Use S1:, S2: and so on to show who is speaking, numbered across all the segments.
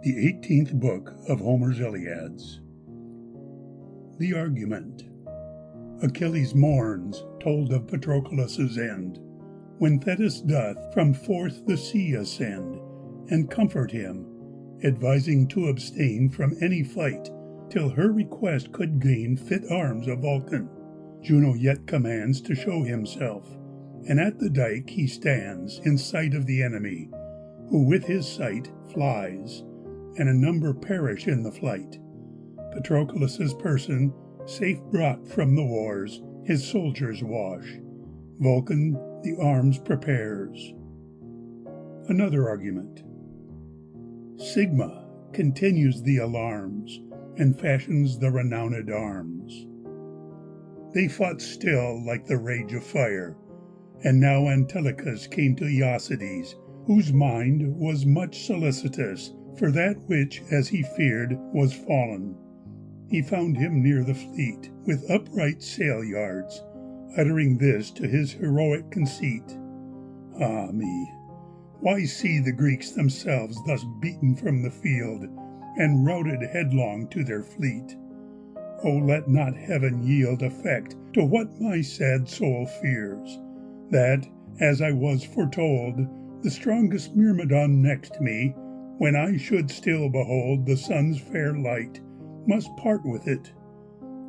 S1: the 18th book of Homer's Iliads. The argument. Achilles mourns, told of Patroclus' end, when Thetis doth from forth the sea ascend, and comfort him, advising to abstain from any fight, till her request could gain fit arms of Vulcan. Juno yet commands to show himself, and at the dike he stands in sight of the enemy, who with his sight flies, and a number perish in the flight. Patroclus' person, safe brought from the wars, his soldiers wash. Vulcan the arms prepares. Another argument. Sigma continues the alarms, and fashions the renowned arms. They fought still like the rage of fire, and now Antilochus came to Aeacides, whose mind was much solicitous for that which, as he feared, was fallen. He found him near the fleet, with upright sail yards, uttering this to his heroic conceit. Ah me! Why see the Greeks themselves thus beaten from the field, and routed headlong to their fleet? O let not heaven yield effect to what my sad soul fears, that, as I was foretold, the strongest Myrmidon next me, when I should still behold the sun's fair light, must part with it.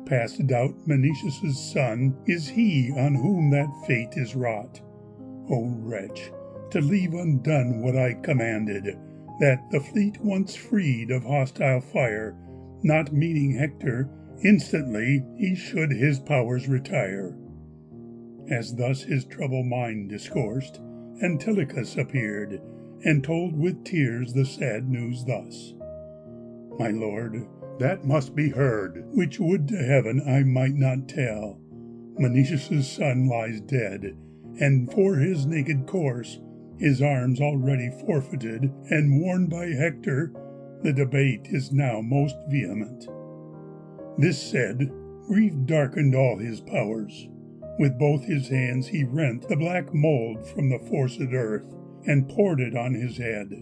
S1: Past doubt Menoetius' son is he on whom that fate is wrought. O wretch, to leave undone what I commanded, that the fleet once freed of hostile fire, not meaning Hector, instantly he should his powers retire. As thus his troubled mind discoursed, Antilochus appeared, and told with tears the sad news thus. My lord, that must be heard, which would to heaven I might not tell. Menoetius' son lies dead, and for his naked corse, his arms already forfeited, and worn by Hector, the debate is now most vehement. This said, grief darkened all his powers. With both his hands he rent the black mould from the forced earth, and poured it on his head,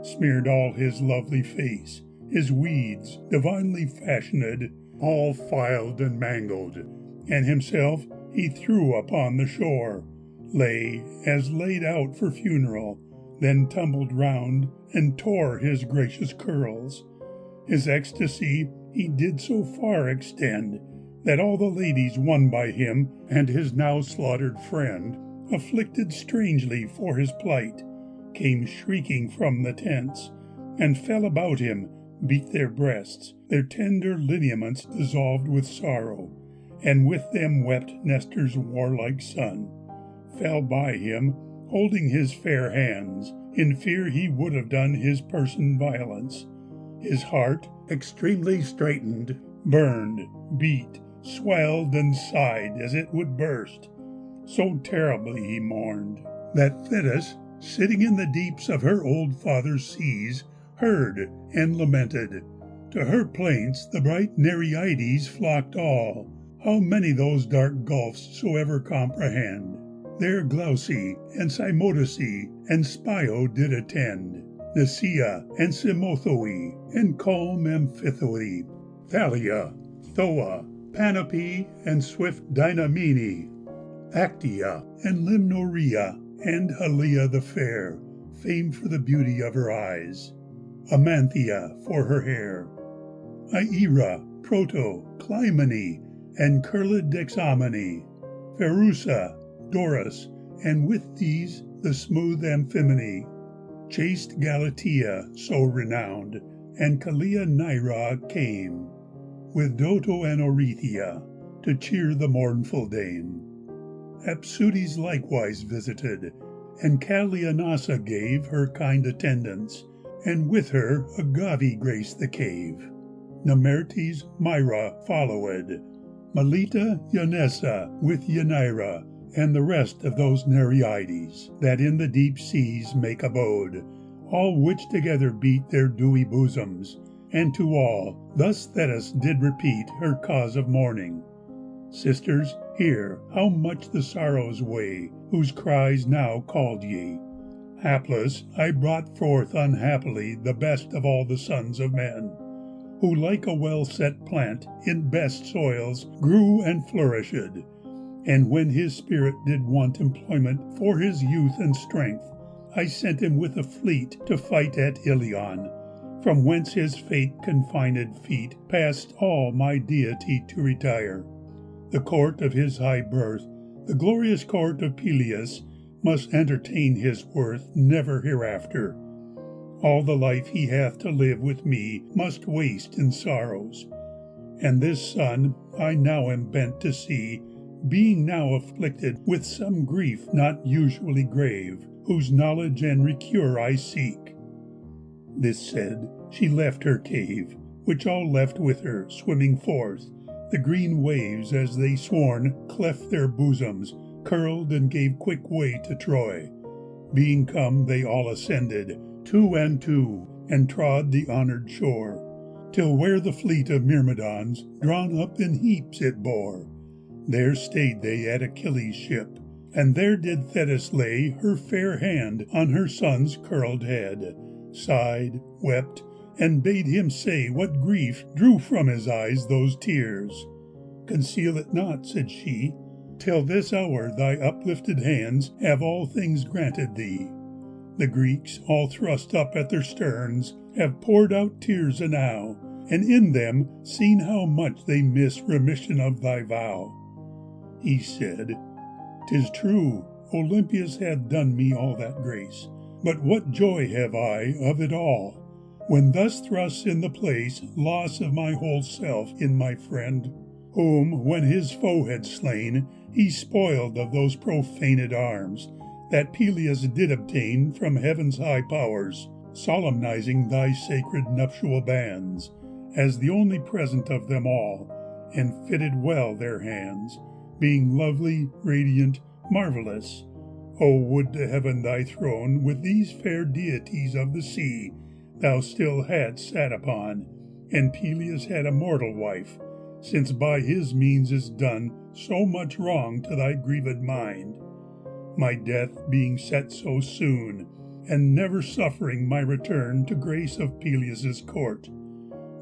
S1: smeared all his lovely face, his weeds, divinely fashioned, all filed and mangled, and himself he threw upon the shore, lay as laid out for funeral, then tumbled round, and tore his gracious curls. His ecstasy he did so far extend, that all the ladies won by him and his now slaughtered friend, afflicted strangely for his plight, came shrieking from the tents, and fell about him, beat their breasts, their tender lineaments dissolved with sorrow, and with them wept Nestor's warlike son, fell by him, holding his fair hands, in fear he would have done his person violence. His heart, extremely straitened, burned, beat, swelled, and sighed as it would burst. So terribly he mourned, that Thetis, sitting in the deeps of her old father's seas, heard and lamented. To her plaints the bright Nereides flocked all, how many those dark gulfs soever comprehend. There Glauce and Cymodus and Spio did attend, Nicaea and Cymothoe, and calm Amphithoe, Thalia, Thoa, Panope, and swift Dynamene, Actia, and Limnoria, and Halia the fair, famed for the beauty of her eyes, Amanthea for her hair, Aera, Proto, Clymene, and curled Dexamene, Pherusa, Doris, and with these the smooth Amphimene, chaste Galatea so renowned, and Callia Naira came, with Doto and Orethia, to cheer the mournful dame. Apsutes likewise visited, and Calianassa gave her kind attendance, and with her Agave graced the cave. Nemertes Myra followed, Melita Yanessa with Yanira, and the rest of those Nereides, that in the deep seas make abode, all which together beat their dewy bosoms, and to all thus Thetis did repeat her cause of mourning. Sisters, hear how much the sorrows weigh, whose cries now called ye. Hapless, I brought forth unhappily the best of all the sons of men, who like a well-set plant in best soils grew and flourished. And when his spirit did want employment for his youth and strength, I sent him with a fleet to fight at Iliad, from whence his fate confined feet passed all my deity to retire. The court of his high birth, the glorious court of Peleus, must entertain his worth never hereafter. All the life he hath to live with me must waste in sorrows. And this son I now am bent to see, being now afflicted with some grief not usually grave, whose knowledge and recure I seek. This said, she left her cave, which all left with her, swimming forth. The green waves, as they sworn, cleft their bosoms, curled and gave quick way to Troy. Being come, they all ascended, two and two, and trod the honoured shore, till where the fleet of Myrmidons, drawn up in heaps, it bore. There stayed they at Achilles' ship, and there did Thetis lay her fair hand on her son's curled head, sighed, wept, and bade him say what grief drew from his eyes those tears. Conceal it not, said she, till this hour thy uplifted hands have all things granted thee. The Greeks, all thrust up at their sterns, have poured out tears enow, and in them seen how much they miss remission of thy vow. He said, 'Tis true, Olympius hath done me all that grace, but what joy have I of it all, when thus thrusts in the place loss of my whole self in my friend, whom, when his foe had slain, he spoiled of those profaned arms, that Peleus did obtain from heaven's high powers, solemnizing thy sacred nuptial bands, as the only present of them all, and fitted well their hands, being lovely, radiant, marvellous. O would to heaven thy throne with these fair deities of the sea thou still hadst sat upon, and Peleus had a mortal wife, since by his means is done so much wrong to thy grieved mind. My death being set so soon, and never suffering my return to grace of Peleus' court,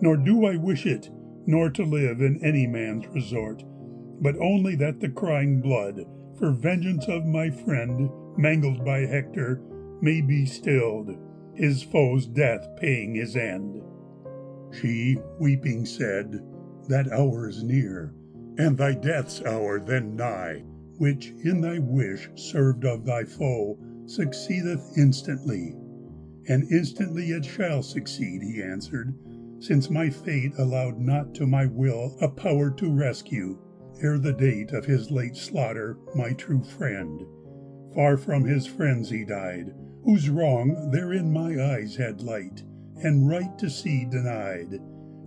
S1: nor do I wish it, nor to live in any man's resort, but only that the crying blood, for vengeance of my friend, mangled by Hector, may be stilled, his foe's death paying his end. She, weeping, said, That hour is near, and thy death's hour then nigh, which in thy wish served of thy foe succeedeth instantly. And instantly it shall succeed, he answered, since my fate allowed not to my will a power to rescue, ere the date of his late slaughter, my true friend. Far from his friends he died, whose wrong therein my eyes had light, and right to see denied.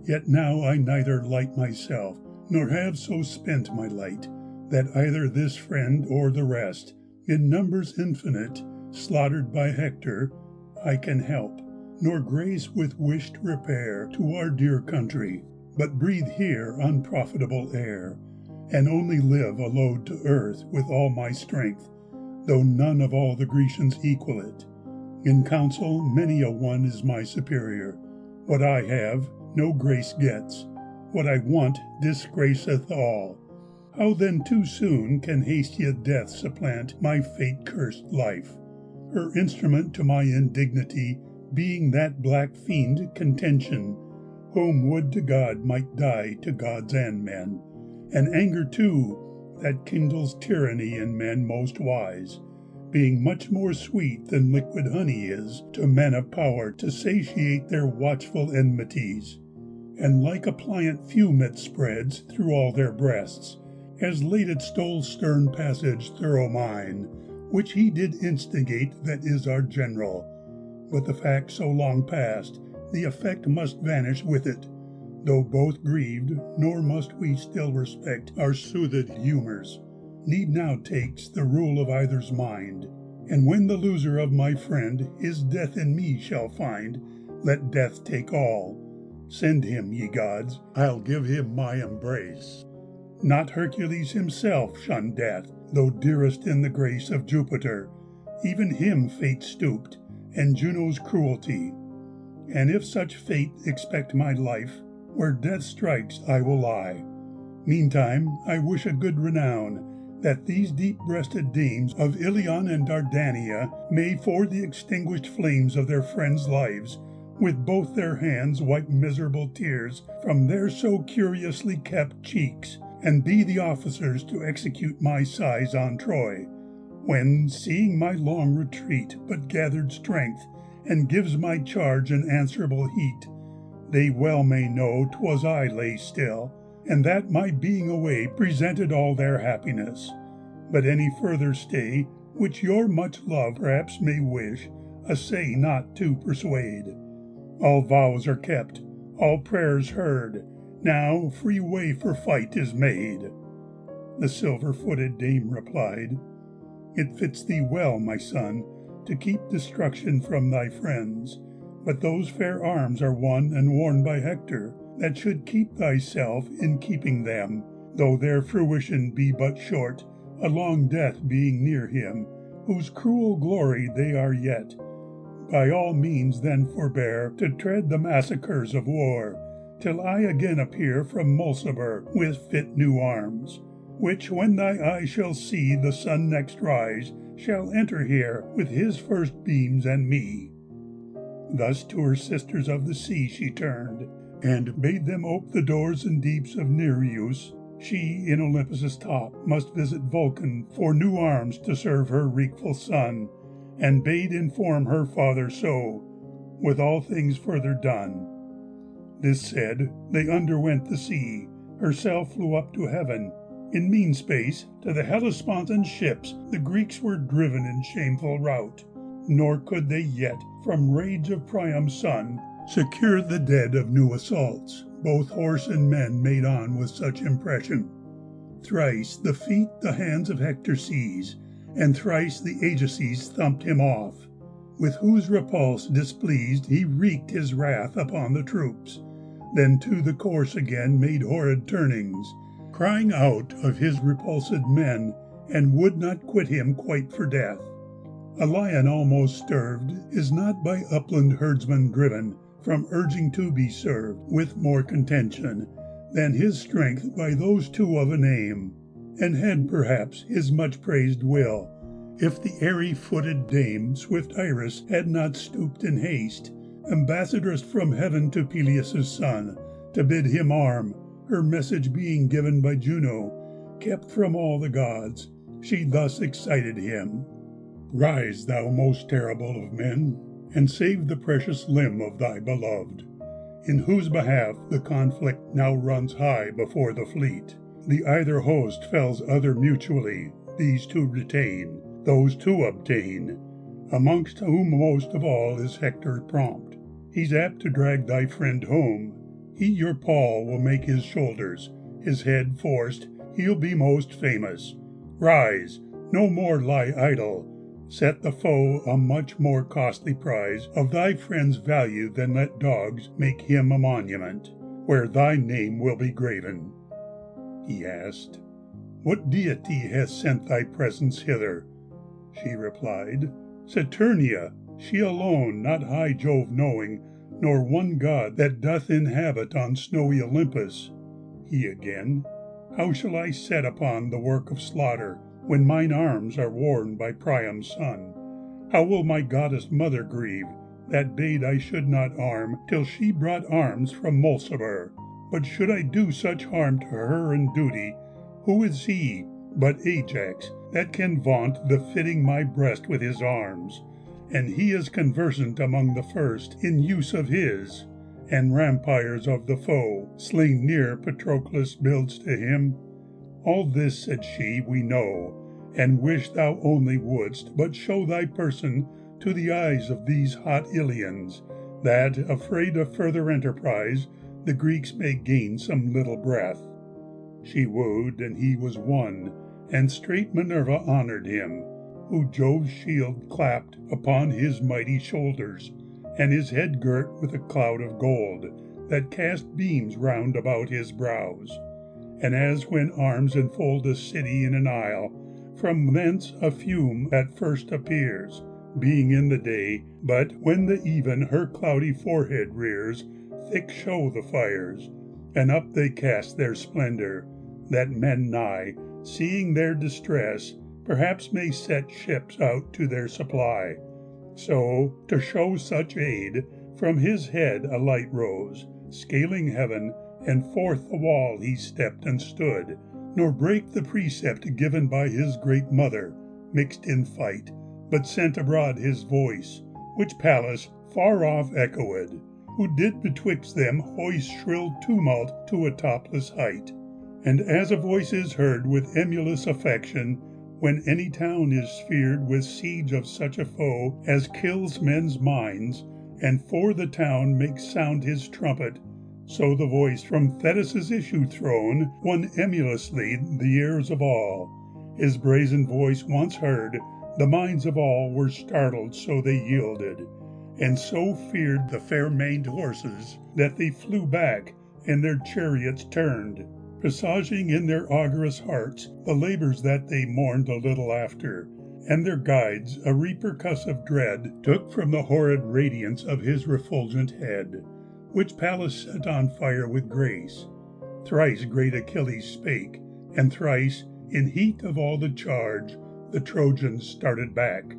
S1: Yet now I neither light myself, nor have so spent my light, that either this friend or the rest, in numbers infinite, slaughtered by Hector, I can help, nor grace with wished repair to our dear country, but breathe here unprofitable air, and only live a load to earth with all my strength, though none of all the Grecians equal it. In counsel many a one is my superior. What I have, no grace gets. What I want disgraceth all. How then too soon can hasty death supplant my fate-cursed life, her instrument to my indignity being that black fiend Contention, whom would to God might die to gods and men, and anger too, that kindles tyranny in men most wise, being much more sweet than liquid honey is to men of power to satiate their watchful enmities, and like a pliant fume it spreads through all their breasts, as late it stole stern passage thorough mine, which he did instigate that is our general. But the fact so long past, the effect must vanish with it, though both grieved, nor must we still respect our soothed humours. Need now takes the rule of either's mind, and when the loser of my friend his death in me shall find, let death take all. Send him, ye gods, I'll give him my embrace. Not Hercules himself shunned death, though dearest in the grace of Jupiter, even him fate stooped, and Juno's cruelty. And if such fate expect my life, where death strikes I will lie. Meantime I wish a good renown, that these deep-breasted dames of Ilion and Dardania may for the extinguished flames of their friends' lives, with both their hands wipe miserable tears from their so curiously kept cheeks, and be the officers to execute my sighs on Troy, when, seeing my long retreat but gathered strength, and gives my charge an answerable heat, they well may know 'twas I lay still, and that my being away presented all their happiness. But any further stay, which your much love perhaps may wish, essay not to persuade. All vows are kept, all prayers heard, now free way for fight is made. The silver-footed dame replied, It fits thee well, my son, to keep destruction from thy friends, but those fair arms are won and worn by Hector, that should keep thyself in keeping them, though their fruition be but short, a long death being near him, whose cruel glory they are yet. By all means then forbear to tread the massacres of war, till I again appear from Mulciber with fit new arms, which when thy eye shall see the sun next rise, shall enter here with his first beams and me. Thus to her sisters of the sea she turned, and bade them ope the doors and deeps of Nereus. She in Olympus' top must visit Vulcan for new arms to serve her wreakful son, and bade inform her father so, with all things further done. This said, they underwent the sea, herself flew up to heaven. In mean space, to the Hellespontan ships the Greeks were driven in shameful rout, nor could they yet, from rage of Priam's son, secure the dead of new assaults, both horse and men made on with such impression. Thrice the feet the hands of Hector seize, and thrice the Ajaces thumped him off, with whose repulse displeased he wreaked his wrath upon the troops, then to the course again made horrid turnings, crying out of his repulsed men, and would not quit him quite for death. A lion almost starved is not by upland herdsmen driven from urging to be served with more contention than his strength by those two of a name, and had perhaps his much praised will, if the airy-footed dame swift Iris had not stooped in haste, ambassadress from heaven to Peleus' son, to bid him arm, her message being given by Juno, kept from all the gods. She thus excited him, Rise, thou most terrible of men, and save the precious limb of thy beloved, in whose behalf the conflict now runs high before the fleet. The either host fells other mutually, these two retain, those two obtain, amongst whom most of all is Hector prompt. He's apt to drag thy friend home. He your pall will make his shoulders, his head forced, he'll be most famous. Rise, no more lie idle, set the foe a much more costly prize of thy friend's value than let dogs make him a monument, where thy name will be graven. He asked, What deity has sent thy presence hither? She replied, Saturnia, she alone, not high Jove knowing, nor one god that doth inhabit on snowy Olympus. He again, How shall I set upon the work of slaughter, when mine arms are worn by Priam's son? How will my goddess mother grieve, that bade I should not arm till she brought arms from Mulciber? But should I do such harm to her in duty, who is he but Ajax, that can vaunt the fitting my breast with his arms? And he is conversant among the first in use of his, and rampires of the foe, slain near Patroclus builds to him. All this, said she, we know, and wish thou only wouldst but show thy person to the eyes of these hot Ilians, that, afraid of further enterprise, the Greeks may gain some little breath. She wooed, and he was won, and straight Minerva honored him, who Jove's shield clapped upon his mighty shoulders, and his head girt with a cloud of gold, that cast beams round about his brows. And as when arms enfold a city in an isle, From thence a fume at first appears, being in the day, but when the even her cloudy forehead rears, thick show the fires, and up they cast their splendor, that men nigh, seeing their distress, perhaps may set ships out to their supply. So, to show such aid, from his head a light rose, scaling heaven, and forth the wall he stepped and stood, nor brake the precept given by his great mother, mixed in fight, but sent abroad his voice, which Pallas far off echoed, who did betwixt them hoist shrill tumult to a topless height. And as a voice is heard with emulous affection, when any town is feared with siege of such a foe as kills men's minds, and for the town makes sound his trumpet, so the voice from Thetis' issue thrown won emulously the ears of all. His brazen voice once heard, the minds of all were startled, so they yielded, and so feared the fair-maned horses that they flew back, and their chariots turned, presaging in their augurous hearts the labors that they mourned a little after, and their guides a repercussive dread took from the horrid radiance of his refulgent head, which Pallas set on fire with grace. Thrice great Achilles spake, and thrice, in heat of all the charge, the Trojans started back.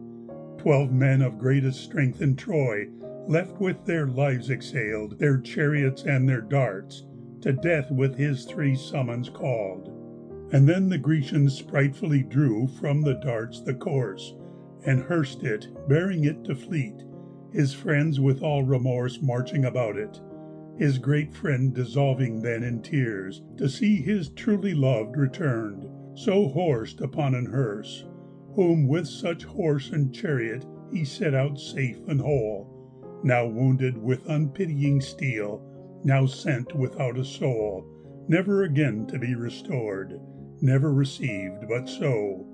S1: 12 men of greatest strength in Troy, left with their lives exhaled, their chariots and their darts, to death with his 3 summons called. And then the Grecians spritefully drew from the darts the course, and hearsed it, bearing it to fleet, his friends with all remorse marching about it, his great friend dissolving then in tears, to see his truly loved returned, so horsed upon an hearse, whom with such horse and chariot he set out safe and whole, now wounded with unpitying steel, now sent without a soul, never again to be restored, never received, but so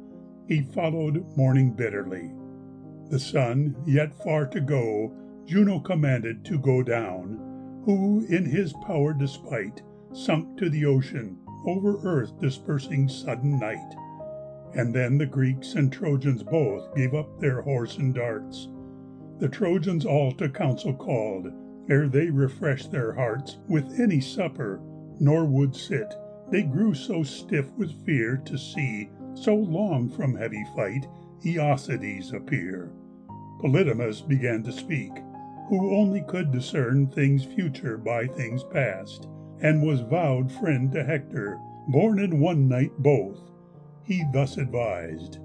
S1: he followed, mourning bitterly. The sun, yet far to go, Juno commanded to go down, who, in his power despite, sunk to the ocean, over earth dispersing sudden night. And then the Greeks and Trojans both gave up their horse and darts. The Trojans all to council called, ere they refreshed their hearts with any supper, nor would sit, they grew so stiff with fear to see, so long from heavy fight, Aeacides appear. Polydamas began to speak, who only could discern things future by things past, and was vowed friend to Hector, born in one night both. He thus advised,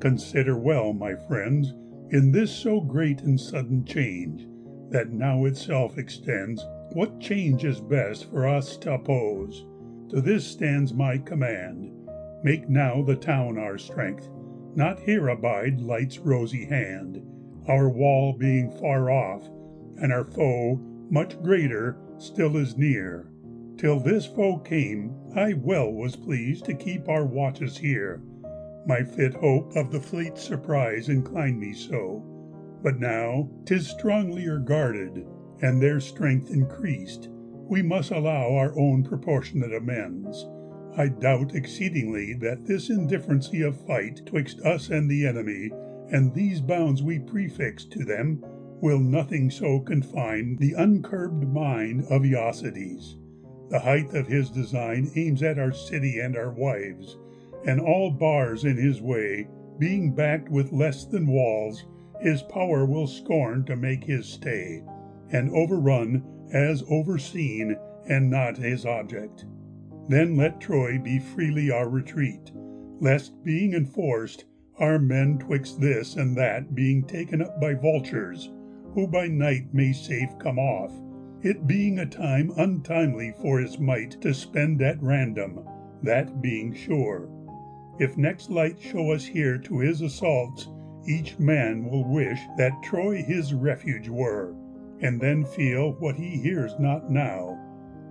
S1: "Consider well, my friends, in this so great and sudden change, that now itself extends, what change is best for us to oppose. To this stands my command. Make now the town our strength, not here abide light's rosy hand, our wall being far off, and our foe, much greater, still is near. Till this foe came, I well was pleased to keep our watches here. My fit hope of the fleet's surprise inclined me so. But now 'tis stronglier guarded, and their strength increased, we must allow our own proportionate amends. I doubt exceedingly that this indifferency of fight twixt us and the enemy, and these bounds we prefix to them, will nothing so confine the uncurbed mind of Aeacides. The height of his design aims at our city and our wives, and all bars in his way, being backed with less than walls, his power will scorn to make his stay, and overrun as overseen, and not his object. Then let Troy be freely our retreat, lest, being enforced, our men twixt this and that being taken up by vultures, who by night may safe come off, it being a time untimely for his might to spend at random, that being sure. If next light show us here to his assaults, each man will wish that Troy his refuge were, and then feel what he hears not now.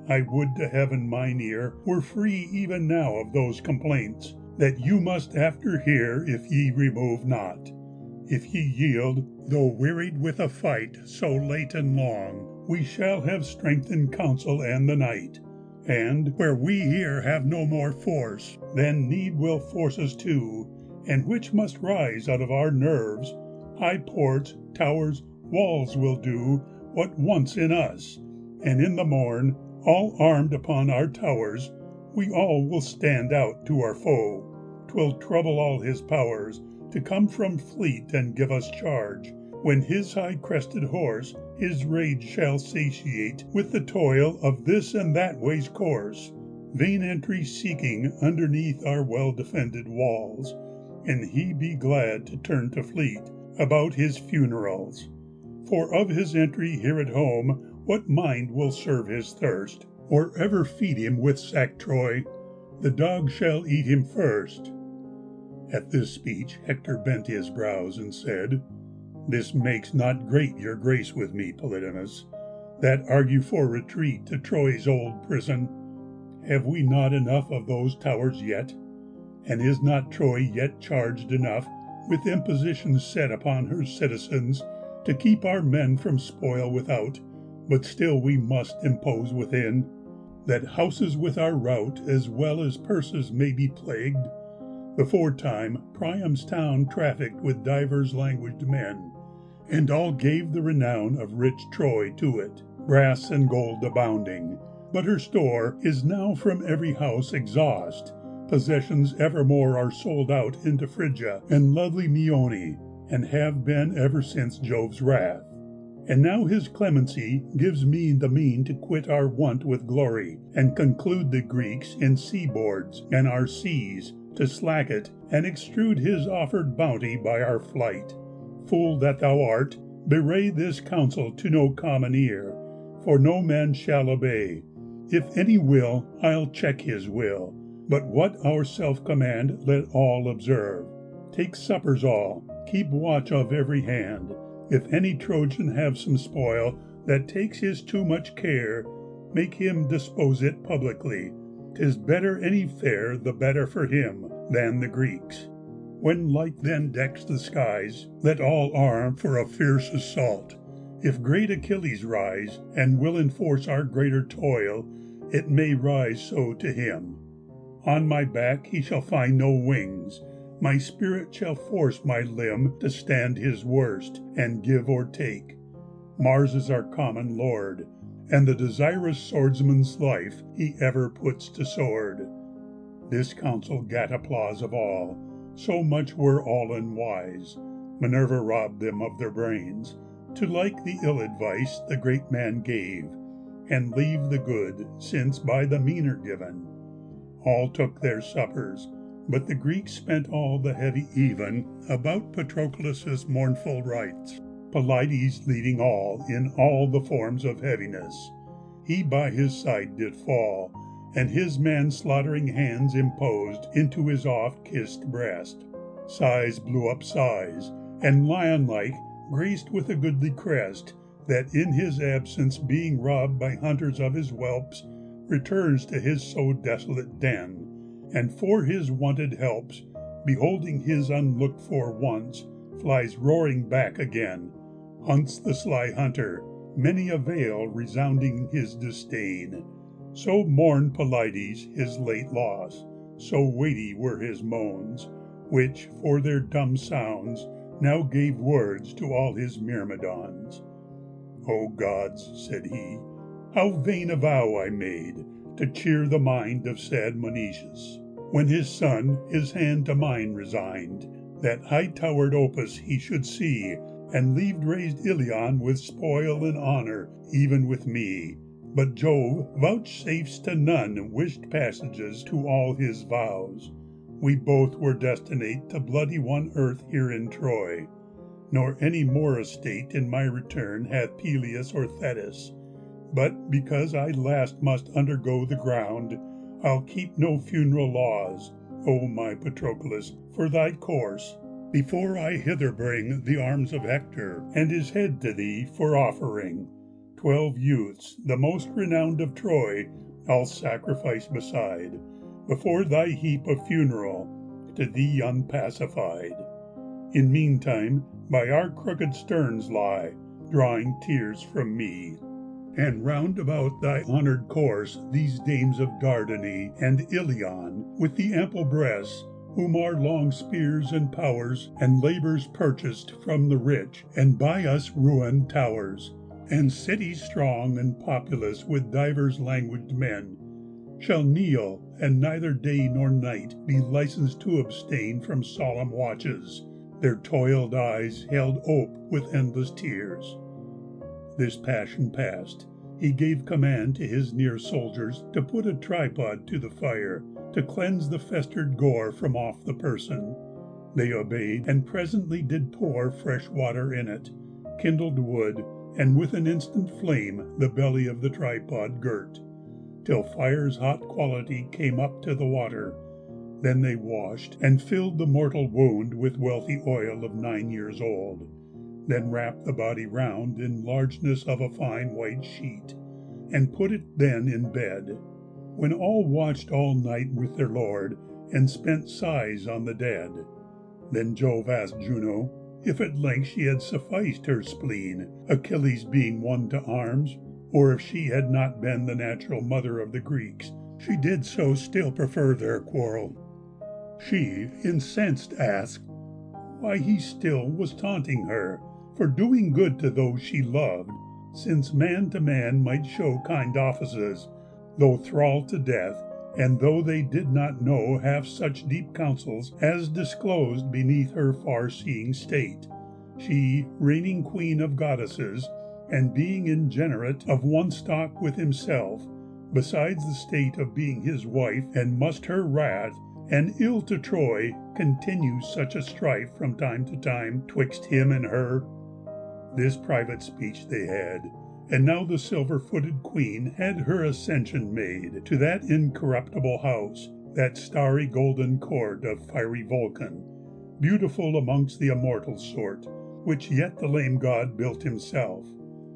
S1: I would to heaven mine ear were free even now of those complaints, that you must after hear if ye remove not. If ye yield, though wearied with a fight so late and long, we shall have strength in council and the night. And where we here have no more force, then need will force us to, and which must rise out of our nerves, high ports, towers, walls will do what once in us, and in the morn, all armed upon our towers, we all will stand out to our foe. 'Twill trouble all his powers to come from fleet and give us charge, when his high-crested horse his rage shall satiate with the toil of this and that way's course, vain entry seeking underneath our well-defended walls, and he be glad to turn to fleet about his funerals. For of his entry here at home, what mind will serve his thirst, or ever feed him with sack Troy? The dog shall eat him first. At this speech Hector bent his brows and said, This makes not great your grace with me, Polydamas, that argue for retreat to Troy's old prison. Have we not enough of those towers yet? And is not Troy yet charged enough with impositions set upon her citizens to keep our men from spoil without, but still we must impose within, that houses with our rout as well as purses may be plagued? Beforetime Priam's town trafficked with divers languaged men, and all gave the renown of rich Troy to it, brass and gold abounding, but her store is now from every house exhaust. Possessions evermore are sold out into Phrygia and lovely Meone, and have been ever since Jove's wrath. And now his clemency gives me the mean to quit our want with glory, and conclude the Greeks in seaboards and our seas, to slack it, and extrude his offered bounty by our flight. Fool that thou art, bewray this counsel to no common ear, for no man shall obey. If any will, I'll check his will, but what our self-command let all observe. Take suppers all, keep watch of every hand. If any Trojan have some spoil that takes his too much care, make him dispose it publicly. 'Tis better any fare, the better for him, than the Greeks. When light then decks the skies, let all arm for a fierce assault. If great Achilles rise, and will enforce our greater toil, it may rise so to him. On my back he shall find no wings, my spirit shall force my limb to stand his worst, and give or take. Mars is our common lord, and the desirous swordsman's life he ever puts to sword. This counsel gat applause of all, so much were all unwise. Minerva robbed them of their brains, to like the ill advice the great man gave, and leave the good, since by the meaner given. All took their suppers, but the Greeks spent all the heavy even about Patroclus's mournful rites, Pelides leading all in all the forms of heaviness. He by his side did fall, and his man-slaughtering hands imposed into his oft-kissed breast. Sighs blew up sighs, and lion-like, graced with a goodly crest, that in his absence being robbed by hunters of his whelps, returns to his so desolate den, and for his wanted helps, beholding his unlooked-for wants, flies roaring back again, hunts the sly hunter, many a vale resounding his disdain. So mourned Pelides his late loss, so weighty were his moans, which, for their dumb sounds, now gave words to all his myrmidons. O gods, said he, how vain a vow I made, to cheer the mind of sad Menoetius, when his son his hand to mine resigned, that high-towered Opus he should see, and leave raised Ilion with spoil and honour, even with me. But Jove vouchsafes to none wished passages to all his vows. We both were destinate to bloody one earth here in Troy, nor any more estate in my return hath Peleus or Thetis. But because I last must undergo the ground, I'll keep no funeral laws, O my Patroclus, for thy course, before I hither bring the arms of Hector, and his head to thee for offering. 12 youths, the most renowned of Troy, I'll sacrifice beside, before thy heap of funeral, to thee unpacified. In meantime, by our crooked sterns lie, drawing tears from me. And round about thy honoured course these dames of Dardany and Ilion, with the ample breasts, whom our long spears and powers and labours purchased from the rich, and by us ruined towers, and cities strong and populous with divers languaged men, shall kneel, and neither day nor night be licensed to abstain from solemn watches, their toiled eyes held ope with endless tears. This passion past, he gave command to his near soldiers to put a tripod to the fire, to cleanse the festered gore from off the person. They obeyed, and presently did pour fresh water in it, kindled wood, and with an instant flame the belly of the tripod girt, till fire's hot quality came up to the water. Then they washed, and filled the mortal wound with wealthy oil of 9 years old. Then wrapped the body round in largeness of a fine white sheet, and put it then in bed. When all watched all night with their lord, and spent sighs on the dead. Then Jove asked Juno, if at length she had sufficed her spleen, Achilles being won to arms, or if she had not been the natural mother of the Greeks, she did so still prefer their quarrel. She, incensed, asked, why he still was taunting her, for doing good to those she loved, since man to man might show kind offices, though thrall to death, and though they did not know half such deep counsels as disclosed beneath her far-seeing state, she, reigning queen of goddesses, and being ingenerate of one stock with himself, besides the state of being his wife, and must her wrath, and ill to Troy, continue such a strife from time to time twixt him and her. This private speech they had, and now the silver-footed queen had her ascension made to that incorruptible house, that starry golden court of fiery Vulcan, beautiful amongst the immortal sort, which yet the lame god built himself.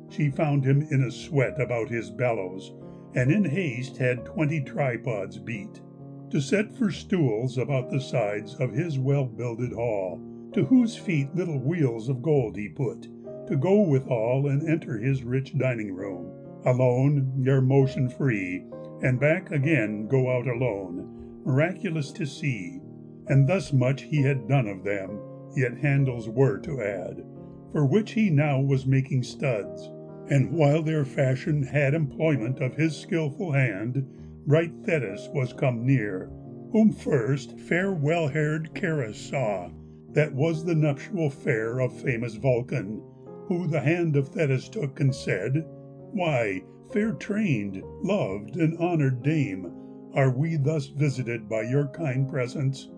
S1: She found him in a sweat about his bellows, and in haste had 20 tripods beat, to set for stools about the sides of his well-builded hall, to whose feet little wheels of gold he put, to go withal and enter his rich dining-room, alone, their motion free, and back again go out alone, miraculous to see. And thus much he had done of them, yet handles were to add, for which he now was making studs. And while their fashion had employment of his skilful hand, bright Thetis was come near, whom first fair well-haired Charis saw, that was the nuptial fair of famous Vulcan, who the hand of Thetis took and said, why, fair trained, loved, and honoured dame, are we thus visited by your kind presence?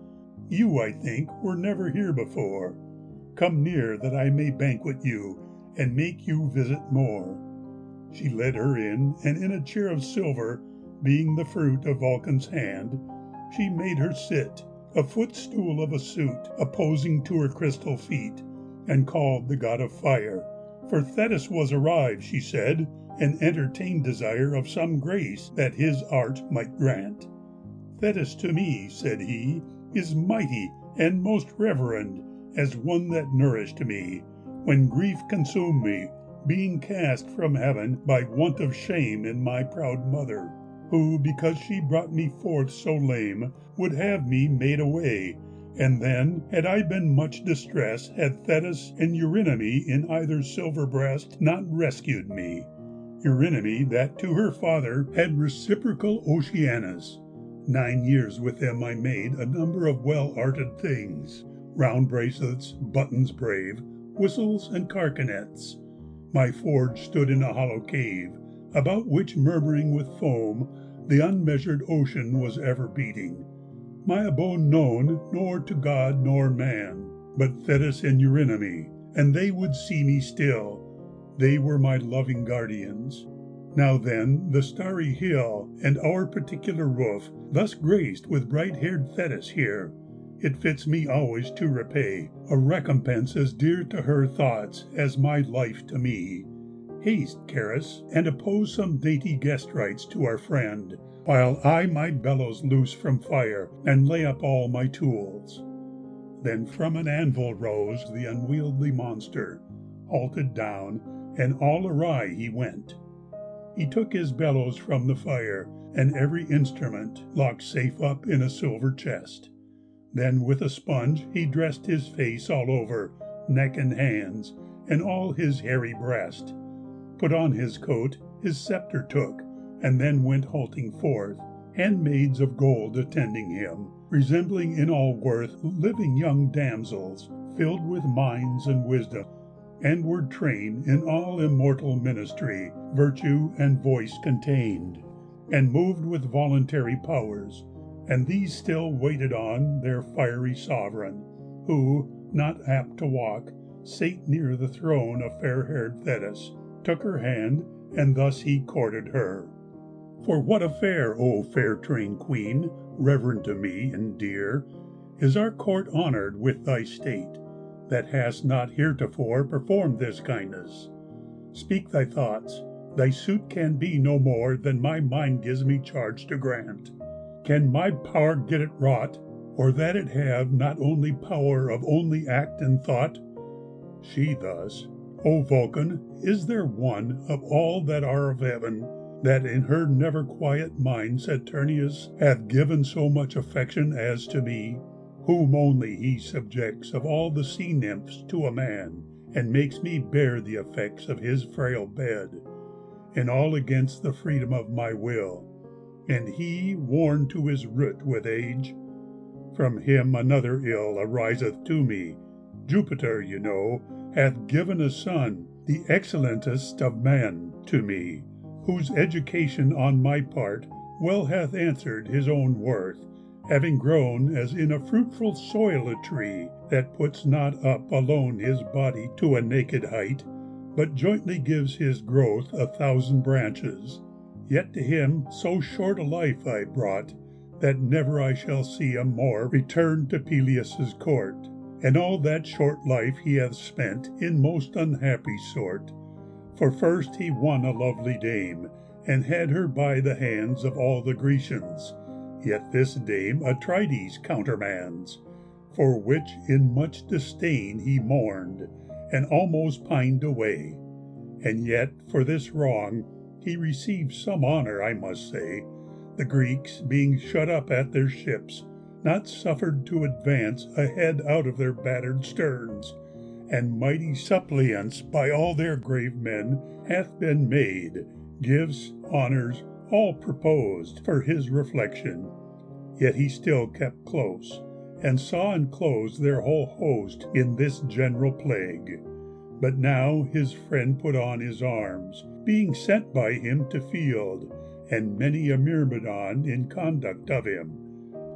S1: You, I think, were never here before. Come near that I may banquet you, and make you visit more. She led her in, and in a chair of silver, being the fruit of Vulcan's hand, she made her sit, a footstool of a suit opposing to her crystal feet, and called the god of fire. For Thetis was arrived, she said, and entertained desire of some grace that his art might grant. Thetis to me, said he, is mighty and most reverend, as one that nourished me, when grief consumed me, being cast from heaven by want of shame in my proud mother, who, because she brought me forth so lame, would have me made away. And then, had I been much distressed, had Thetis and Eurynome in either silver breast not rescued me. Eurynome that to her father had reciprocal Oceanus. 9 years with them I made a number of well-arted things, round bracelets, buttons brave, whistles, and carcanets. My forge stood in a hollow cave, about which murmuring with foam, the unmeasured ocean was ever beating. My abode known nor to god nor man, but Thetis and Eurynome, and they would see me still. They were my loving guardians. Now then, the starry hill, and our particular roof, thus graced with bright-haired Thetis here, it fits me always to repay a recompense as dear to her thoughts as my life to me. Haste, Charis, and oppose some dainty guest rites to our friend, while I my bellows loose from fire, and lay up all my tools. Then from an anvil rose the unwieldy monster, halted down, and all awry he went. He took his bellows from the fire, and every instrument locked safe up in a silver chest. Then with a sponge he dressed his face all over, neck and hands, and all his hairy breast, put on his coat, his sceptre took, and then went halting forth, handmaids of gold attending him, resembling in all worth living young damsels, filled with minds and wisdom, and were trained in all immortal ministry, virtue and voice contained, and moved with voluntary powers, and these still waited on their fiery sovereign, who, not apt to walk, sate near the throne of fair-haired Thetis, took her hand, and thus he courted her. For what affair, O fair-trained queen, reverend to me and dear, is our court honoured with thy state, that hast not heretofore performed this kindness? Speak thy thoughts. Thy suit can be no more than my mind gives me charge to grant. Can my power get it wrought, or that it have not only power of only act and thought? She thus, O Vulcan, is there one of all that are of heaven, that in her never quiet mind Saturnius hath given so much affection as to me, whom only he subjects of all the sea nymphs to a man, and makes me bear the effects of his frail bed, and all against the freedom of my will, and he worn to his root with age? From him another ill ariseth to me. Jupiter, you know, hath given a son, the excellentest of men, to me, whose education on my part well hath answered his own worth, having grown as in a fruitful soil a tree, that puts not up alone his body to a naked height, but jointly gives his growth 1,000 branches. Yet to him so short a life I brought, that never I shall see a more return to Peleus' court, and all that short life he hath spent in most unhappy sort. For first he won a lovely dame, and had her by the hands of all the Grecians, yet this dame Atrides countermands, for which in much disdain he mourned, and almost pined away. And yet for this wrong he received some honour, I must say, the Greeks, being shut up at their ships, not suffered to advance a head out of their battered sterns, and mighty suppliance by all their grave men hath been made, gifts, honours, all proposed for his reflection. Yet he still kept close, and saw enclosed their whole host in this general plague. But now his friend put on his arms, being sent by him to field, and many a myrmidon in conduct of him.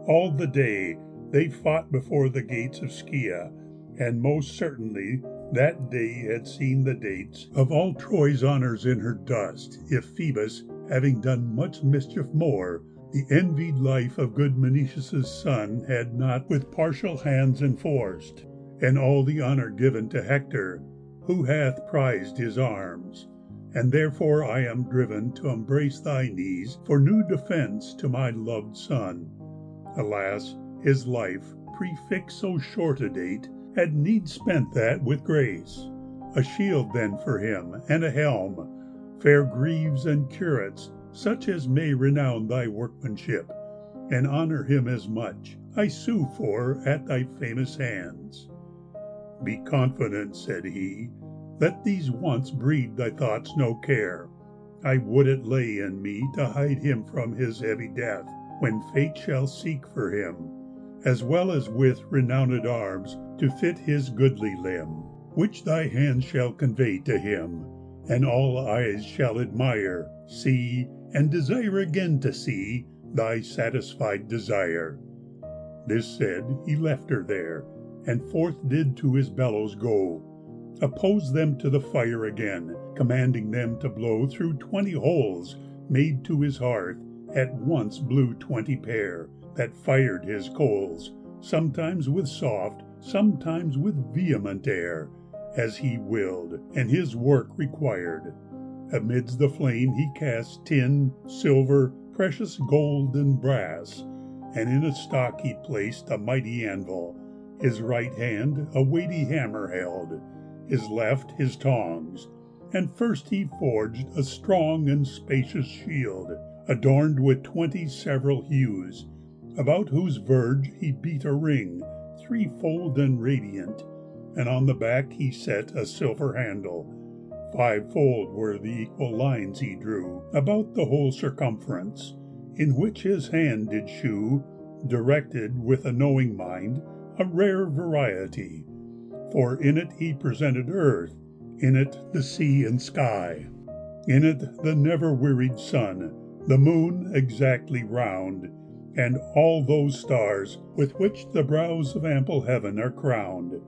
S1: All the day they fought before the gates of Scia, and most certainly that day had seen the dates of all Troy's honours in her dust, if Phoebus, having done much mischief more, the envied life of good Menoetius' son had not with partial hands enforced, and all the honour given to Hector, who hath prized his arms. And therefore I am driven to embrace thy knees for new defence to my loved son. Alas, his life, prefixed so short a date, had needs spent that with grace. A shield then for him, and a helm, fair greaves and curets, such as may renown thy workmanship, and honour him as much, I sue for at thy famous hands. Be confident, said he, let these wants breed thy thoughts no care. I would it lay in me to hide him from his heavy death, when fate shall seek for him, as well as with renowned arms to fit his goodly limb, which thy hand shall convey to him, and all eyes shall admire, see, and desire again to see thy satisfied desire. This said, he left her there, and forth did to his bellows go, opposed them to the fire again, commanding them to blow through 20 holes made to his hearth, at once blew 20 pair, that fired his coals, sometimes with soft, sometimes with vehement air, as he willed, and his work required. Amidst the flame he cast tin, silver, precious gold, and brass, and in a stock he placed a mighty anvil, his right hand a weighty hammer held, his left his tongs, and first he forged a strong and spacious shield, adorned with 20 several hues, about whose verge he beat a ring, threefold and radiant, and on the back he set a silver handle. Fivefold were the equal lines he drew about the whole circumference, in which his hand did shew, directed with a knowing mind, a rare variety. For in it he presented earth, in it the sea and sky, in it the never-wearied sun, the moon exactly round, and all those stars with which the brows of ample heaven are crowned,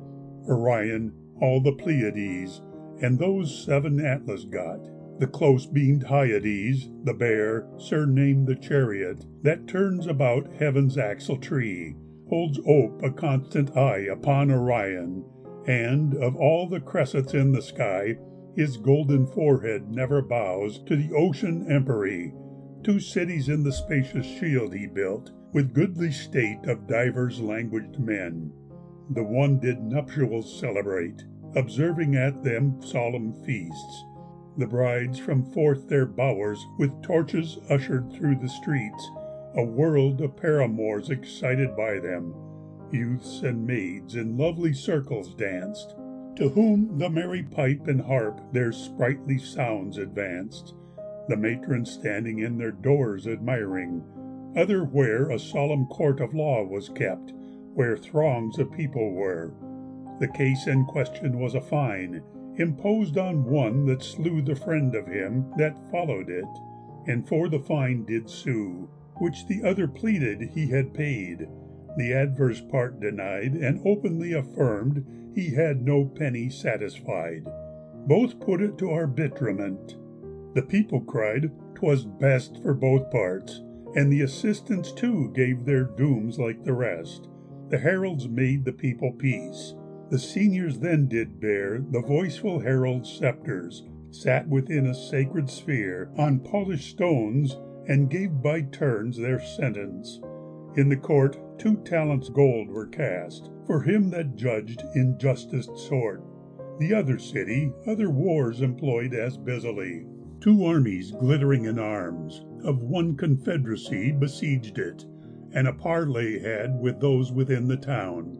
S1: Orion, all the Pleiades, and those 7 Atlas got, the close-beamed Hyades, the bear, surnamed the chariot, that turns about heaven's axle tree, holds ope a constant eye upon Orion, and of all the cressets in the sky, his golden forehead never bows to the ocean empery. 2 cities in the spacious shield he built, with goodly state of divers languaged men. The one did nuptials celebrate, observing at them solemn feasts. The brides from forth their bowers with torches ushered through the streets, a world of paramours excited by them. Youths and maids in lovely circles danced, to whom the merry pipe and harp their sprightly sounds advanced, the matrons standing in their doors admiring, other where a solemn court of law was kept, where throngs of people were. The case in question was a fine, imposed on one that slew the friend of him that followed it, and for the fine did sue, which the other pleaded he had paid. The adverse part denied, and openly affirmed he had no penny satisfied. Both put it to arbitrament. The people cried 'twas best for both parts, and the assistants too gave their dooms like the rest. The heralds made the people peace. The seniors then did bear the voiceful herald sceptres, sat within a sacred sphere on polished stones, and gave by turns their sentence. In the court 2 talents gold were cast, for him that judged in justest sort. The other city other wars employed as busily. 2 armies glittering in arms, of one confederacy besieged it, and a parley had with those within the town.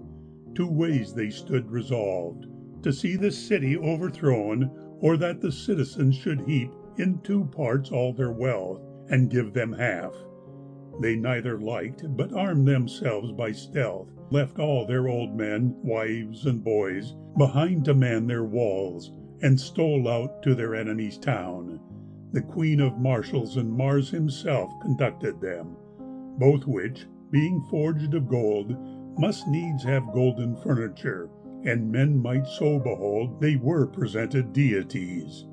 S1: 2 ways they stood resolved, to see the city overthrown, or that the citizens should heap in 2 parts all their wealth, and give them half. They neither liked, but armed themselves by stealth, left all their old men, wives, and boys behind to man their walls, and stole out to their enemy's town. The Queen of Marshals and Mars himself conducted them, both which, being forged of gold, must needs have golden furniture, and men might so behold they were presented deities.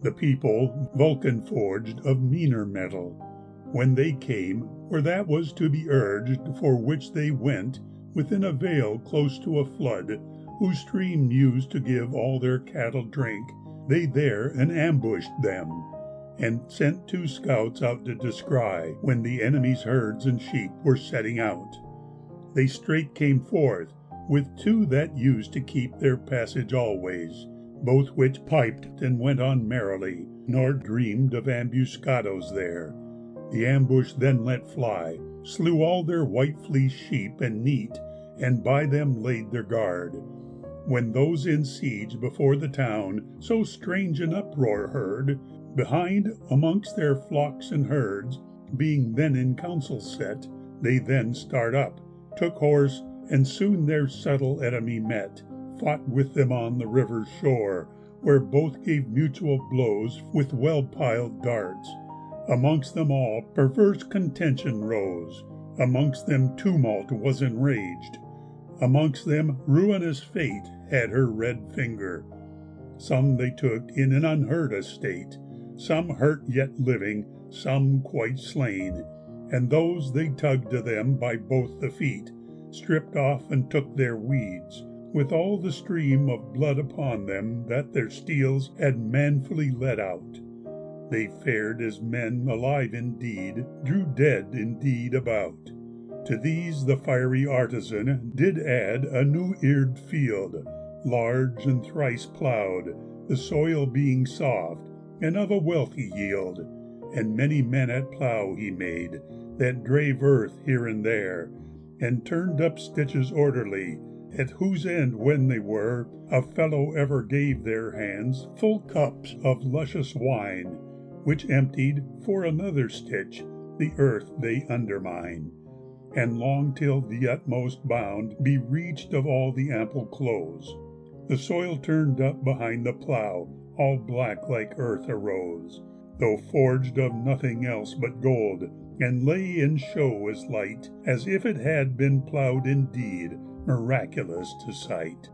S1: The people Vulcan forged of meaner metal. When they came, where that was to be urged, for which they went, within a vale close to a flood, whose stream used to give all their cattle drink, they there ambushed them, and sent 2 scouts out to descry when the enemy's herds and sheep were setting out. They straight came forth, with 2 that used to keep their passage always, both which piped and went on merrily, nor dreamed of ambuscados there. The ambush then let fly, slew all their white fleeced sheep and neat, and by them laid their guard. When those in siege before the town so strange an uproar heard, behind amongst their flocks and herds, being then in council set, they then start up, took horse, and soon their subtle enemy met, fought with them on the river's shore, where both gave mutual blows with well-piled darts. Amongst them all perverse contention rose, amongst them tumult was enraged, amongst them ruinous fate had her red finger. Some they took in an unhurt estate, some hurt yet living, some quite slain, and those they tugged to them by both the feet, stripped off and took their weeds, with all the stream of blood upon them that their steels had manfully let out. They fared as men alive indeed, drew dead indeed about. To these the fiery artisan did add a new-eared field, large and thrice ploughed, the soil being soft, and of a wealthy yield. and many men at plough he made, that drave earth here and there, and turned up stitches orderly, at whose end when they were, a fellow ever gave their hands full cups of luscious wine, which emptied, for another stitch, the earth they undermine, and long till the utmost bound be reached of all the ample close. The soil turned up behind the plough, all black like earth arose, though forged of nothing else but gold, and lay in show as light, as if it had been ploughed indeed, miraculous to sight.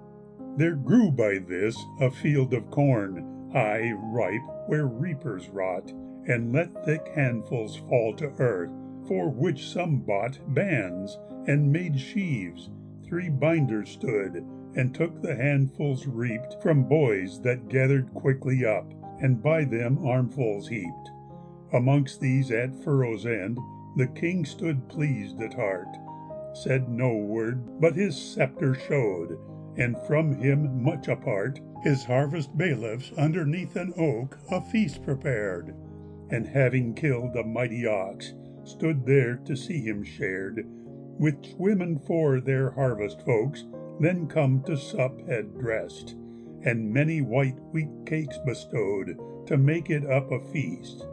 S1: There grew by this a field of corn, high, ripe, where reapers wrought, and let thick handfuls fall to earth, for which some bought bands, and made sheaves. 3 binders stood, and took the handfuls reaped from boys that gathered quickly up, and by them armfuls heaped. Amongst these at furrow's end the king stood pleased at heart, said no word, but his sceptre showed, and from him much apart his harvest bailiffs underneath an oak a feast prepared, and having killed a mighty ox, stood there to see him shared, which women for their harvest folks then come to sup had dressed, and many white wheat cakes bestowed to make it up a feast.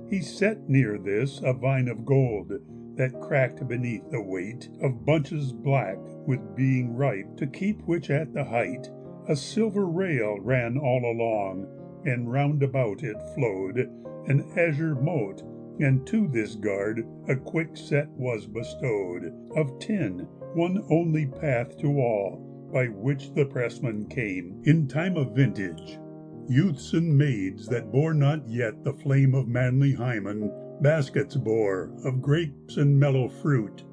S1: He set near this a vine of gold, that cracked beneath the weight of bunches black with being ripe, to keep which at the height a silver rail ran all along, and round about it flowed an azure moat, and to this guard a quickset was bestowed of tin, one only path to all, by which the pressman came in time of vintage. Youths and maids that bore not yet the flame of manly hymen, baskets bore of grapes and mellow fruit.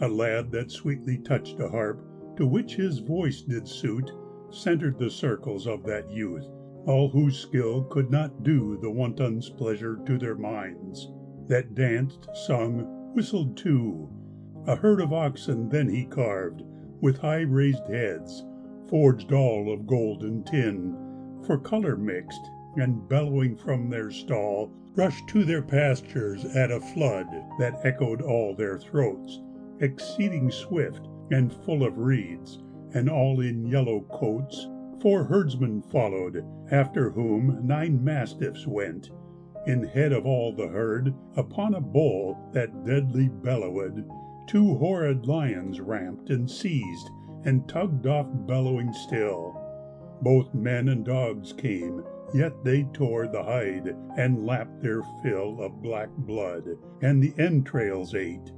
S1: A lad that sweetly touched a harp, to which his voice did suit, centered the circles of that youth, all whose skill could not do the wanton's pleasure to their minds, that danced, sung, whistled too. A herd of oxen then he carved, with high raised heads, forged all of gold and tin, for color mixed, and bellowing from their stall, rushed to their pastures at a flood that echoed all their throats, exceeding swift and full of reeds, and all in yellow coats. 4 herdsmen followed, after whom 9 mastiffs went. In head of all the herd, upon a bull that deadly bellowed, 2 horrid lions ramped and seized, and tugged off bellowing still. Both men and dogs came, yet they tore the hide, and lapped their fill of black blood, and the entrails ate.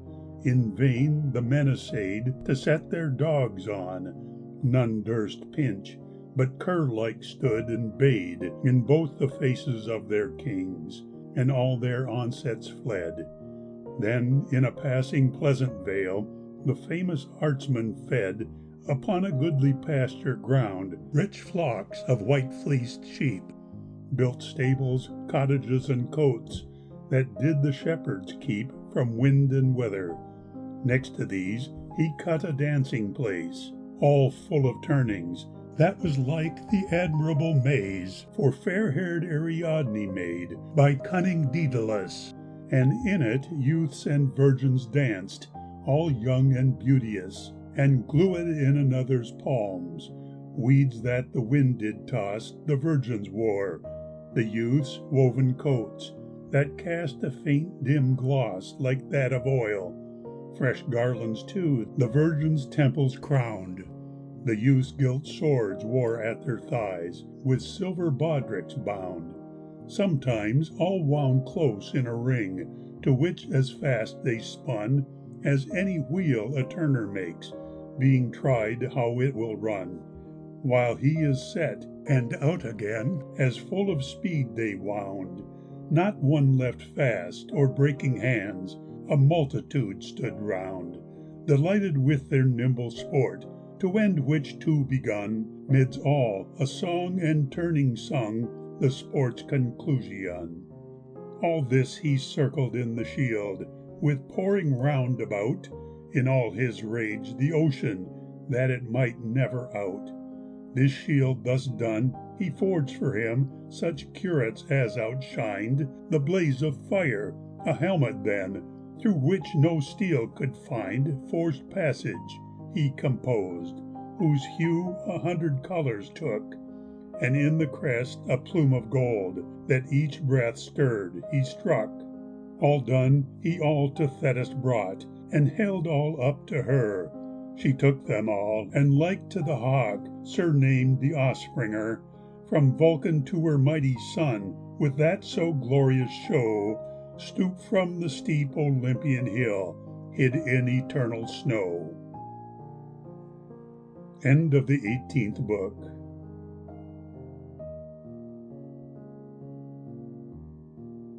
S1: In vain the men essayed to set their dogs on, none durst pinch, but cur-like stood and bayed in both the faces of their kings, and all their onsets fled. Then in a passing pleasant vale the famous artsman fed, upon a goodly pasture ground, rich flocks of white-fleeced sheep, built stables, cottages, and cotes, that did the shepherds keep from wind and weather. Next to these he cut a dancing place, all full of turnings, that was like the admirable maze for fair-haired Ariadne made by cunning Daedalus, and in it youths and virgins danced, all young and beauteous, and glued in another's palms. Weeds that the wind did toss the virgins wore, the youths woven coats, that cast a faint dim gloss like that of oil. Fresh garlands too the virgins' temples crowned. The youths gilt swords wore at their thighs, with silver baldricks bound, sometimes all wound close in a ring, to which as fast they spun as any wheel a turner makes, being tried how it will run. While he is set and out again, as full of speed they wound, not one left fast or breaking hands, a multitude stood round, delighted with their nimble sport, to end which two begun, midst all a song and turning sung, the sport's conclusion. All this he circled in the shield, with pouring round about, in all his rage, the ocean, that it might never out. This shield thus done, he forged for him such curates as outshined the blaze of fire, a helmet then, through which no steel could find forced passage, he composed, whose hue 100 colors took, and in the crest a plume of gold, that each breath stirred, he struck. All done, he all to Thetis brought, and held all up to her. She took them all, and like to the hawk, surnamed the Offspringer, from Vulcan to her mighty son, with that so glorious show, stooped from the steep Olympian hill, hid in eternal snow. End of the 18th book.